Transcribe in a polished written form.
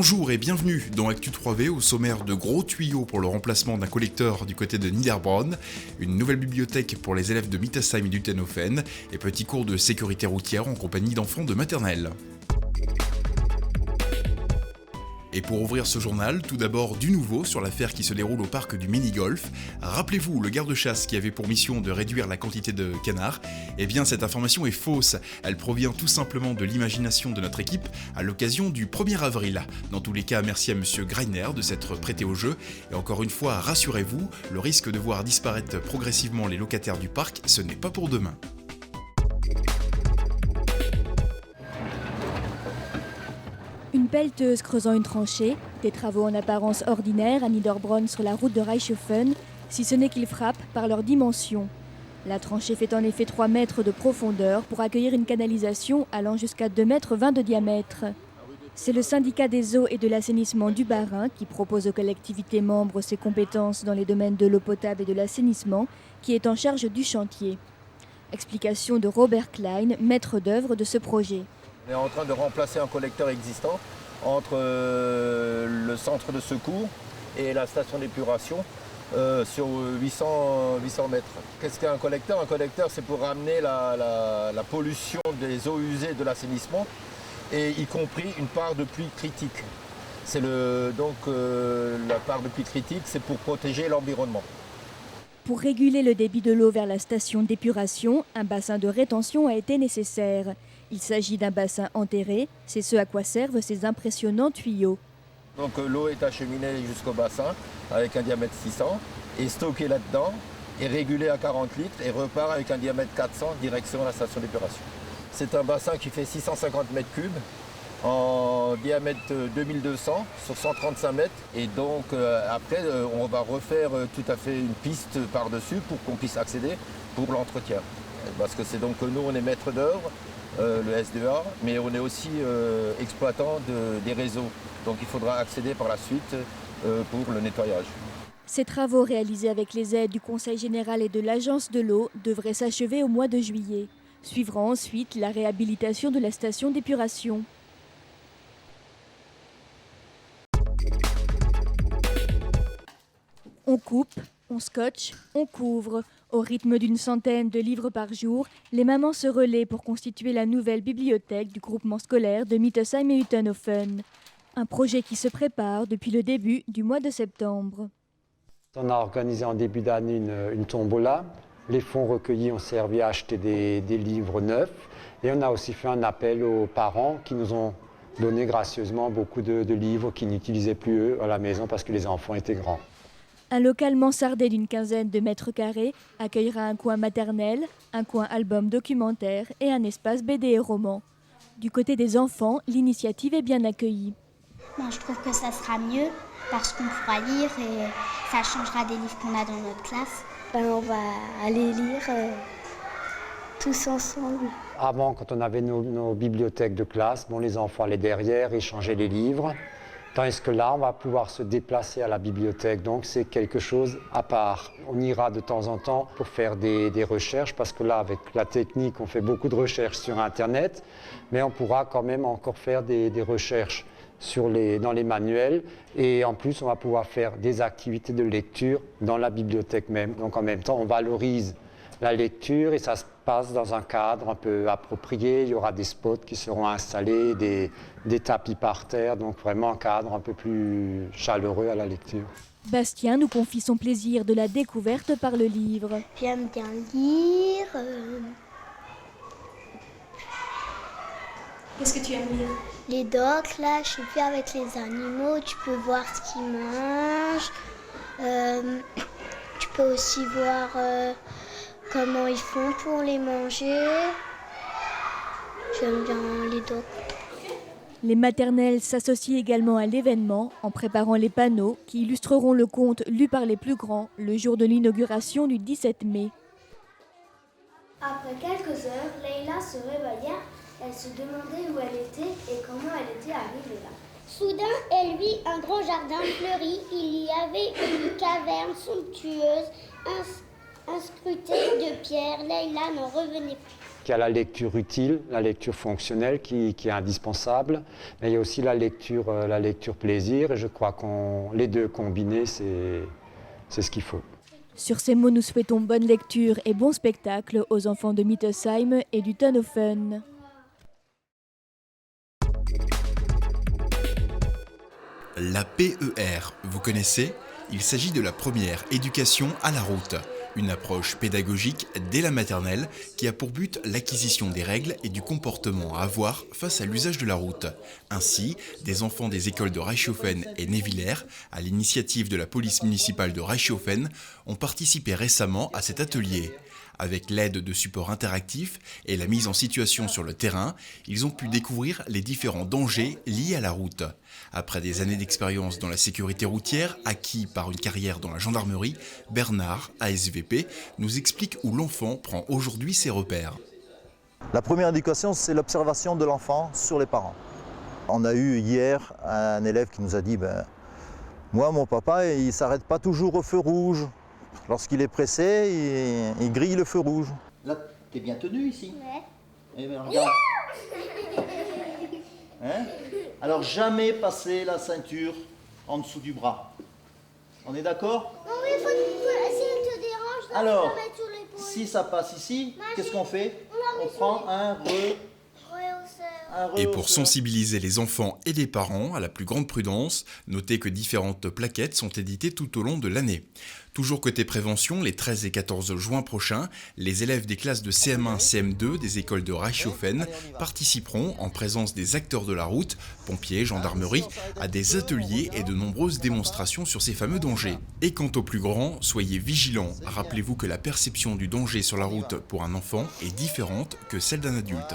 Bonjour et bienvenue dans Actu 3V, au sommaire de gros tuyaux pour le remplacement d'un collecteur du côté de Niederbronn, une nouvelle bibliothèque pour les élèves de Mittesheim et d'Utenhofen et petit cours de sécurité routière en compagnie d'enfants de maternelle. Et pour ouvrir ce journal, tout d'abord du nouveau sur l'affaire qui se déroule au parc du mini-golf. Rappelez-vous, le garde-chasse qui avait pour mission de réduire la quantité de canards, eh bien cette information est fausse. Elle provient tout simplement de l'imagination de notre équipe à l'occasion du 1er avril. Dans tous les cas, merci à monsieur Greiner de s'être prêté au jeu. Et encore une fois, rassurez-vous, le risque de voir disparaître progressivement les locataires du parc, ce n'est pas pour demain. Une pelleteuse creusant une tranchée, des travaux en apparence ordinaires à Niederbronn sur la route de Reichshofen, si ce n'est qu'ils frappent par leur dimension. La tranchée fait en effet 3 mètres de profondeur pour accueillir une canalisation allant jusqu'à 2,20 mètres de diamètre. C'est le syndicat des eaux et de l'assainissement du Bas-Rhin qui propose aux collectivités membres ses compétences dans les domaines de l'eau potable et de l'assainissement qui est en charge du chantier. Explication de Robert Klein, maître d'œuvre de ce projet. On est en train de remplacer un collecteur existant entre le centre de secours et la station d'épuration sur 800 mètres. Qu'est-ce qu'un collecteur? Un collecteur, c'est pour ramener la pollution des eaux usées de l'assainissement, et y compris une part de pluie critique. La part de pluie critique, c'est pour protéger l'environnement. Pour réguler le débit de l'eau vers la station d'épuration, un bassin de rétention a été nécessaire. Il s'agit d'un bassin enterré, c'est ce à quoi servent ces impressionnants tuyaux. Donc l'eau est acheminée jusqu'au bassin avec un diamètre 600, est stockée là-dedans, est régulée à 40 litres et repart avec un diamètre 400 direction la station d'épuration. C'est un bassin qui fait 650 mètres cubes en diamètre 2200 sur 135 mètres, et donc après on va refaire tout à fait une piste par-dessus pour qu'on puisse accéder pour l'entretien. Parce que c'est donc nous on est maître d'œuvre, le SDA, mais on est aussi exploitant des réseaux. Donc il faudra accéder par la suite pour le nettoyage. Ces travaux réalisés avec les aides du Conseil général et de l'Agence de l'eau devraient s'achever au mois de juillet. Suivra ensuite la réhabilitation de la station d'épuration. On coupe, on scotche, on couvre. Au rythme d'une centaine de livres par jour, les mamans se relaient pour constituer la nouvelle bibliothèque du groupement scolaire de Mittesheim et Utenhofen. Un projet qui se prépare depuis le début du mois de septembre. On a organisé en début d'année une tombola. Les fonds recueillis ont servi à acheter des livres neufs. Et on a aussi fait un appel aux parents qui nous ont donné gracieusement beaucoup de livres qu'ils n'utilisaient plus eux à la maison parce que les enfants étaient grands. Un local mansardé d'une quinzaine de mètres carrés accueillera un coin maternel, un coin album documentaire et un espace BD et roman. Du côté des enfants, l'initiative est bien accueillie. Je trouve que ça sera mieux parce qu'on pourra lire et ça changera des livres qu'on a dans notre classe. On va aller lire tous ensemble. Avant, quand on avait nos bibliothèques de classe, les enfants allaient derrière et changeaient les livres. Tandis que là, on va pouvoir se déplacer à la bibliothèque, donc c'est quelque chose à part. On ira de temps en temps pour faire des recherches, parce que là, avec la technique, on fait beaucoup de recherches sur Internet, mais on pourra quand même encore faire des recherches dans les manuels, et en plus, on va pouvoir faire des activités de lecture dans la bibliothèque même. Donc en même temps, on valorise la lecture et ça se passe dans un cadre un peu approprié. Il y aura des spots qui seront installés, des tapis par terre, donc vraiment un cadre un peu plus chaleureux à la lecture. Bastien nous confie son plaisir de la découverte par le livre. J'aime bien lire. Qu'est-ce que tu aimes lire? Les docs, là, je suis plus avec les animaux, tu peux voir ce qu'ils mangent. Tu peux aussi voir comment ils font pour les manger. J'aime bien les docs. Les maternelles s'associent également à l'événement en préparant les panneaux qui illustreront le conte lu par les plus grands le jour de l'inauguration du 17 mai. Après quelques heures, Leïla se réveilla. Elle se demandait où elle était et comment elle était arrivée là. Soudain, elle vit un grand jardin fleuri. Il y avait une caverne somptueuse, inscrutée de pierre. Leïla n'en revenait plus. qu'il y a la lecture utile, la lecture fonctionnelle qui est indispensable, mais il y a aussi la lecture plaisir, et je crois que les deux combinés, c'est ce qu'il faut. Sur ces mots, nous souhaitons bonne lecture et bon spectacle aux enfants de Mittelsheim et du Tonhofen. La PER, vous connaissez ? Il s'agit de la première éducation à la route, une approche pédagogique dès la maternelle qui a pour but l'acquisition des règles et du comportement à avoir face à l'usage de la route. Ainsi, des enfants des écoles de Reichshofen et Nevillers, à l'initiative de la police municipale de Reichshofen, ont participé récemment à cet atelier. Avec l'aide de supports interactifs et la mise en situation sur le terrain, ils ont pu découvrir les différents dangers liés à la route. Après des années d'expérience dans la sécurité routière, acquis par une carrière dans la gendarmerie, Bernard, ASVP, nous explique où l'enfant prend aujourd'hui ses repères. La première éducation, c'est l'observation de l'enfant sur les parents. On a eu hier un élève qui nous a dit moi, mon papa, il ne s'arrête pas toujours au feu rouge. Lorsqu'il est pressé, il grille le feu rouge. Là, t'es bien tenu ici. Ouais. Eh bien, regarde. Hein? Alors, jamais passer la ceinture en dessous du bras. On est d'accord? Oui, si elle te dérange, alors, la mettre sur l'épaule. Si ça passe ici, qu'est-ce qu'on fait? On prend un rehausseur. Et pour sensibiliser les enfants et les parents à la plus grande prudence, notez que différentes plaquettes sont éditées tout au long de l'année. Toujours côté prévention, les 13 et 14 juin prochains, les élèves des classes de CM1, CM2 des écoles de Reichshofen participeront, en présence des acteurs de la route, pompiers, gendarmerie, à des ateliers et de nombreuses démonstrations sur ces fameux dangers. Et quant aux plus grands, soyez vigilants. Rappelez-vous que la perception du danger sur la route pour un enfant est différente que celle d'un adulte.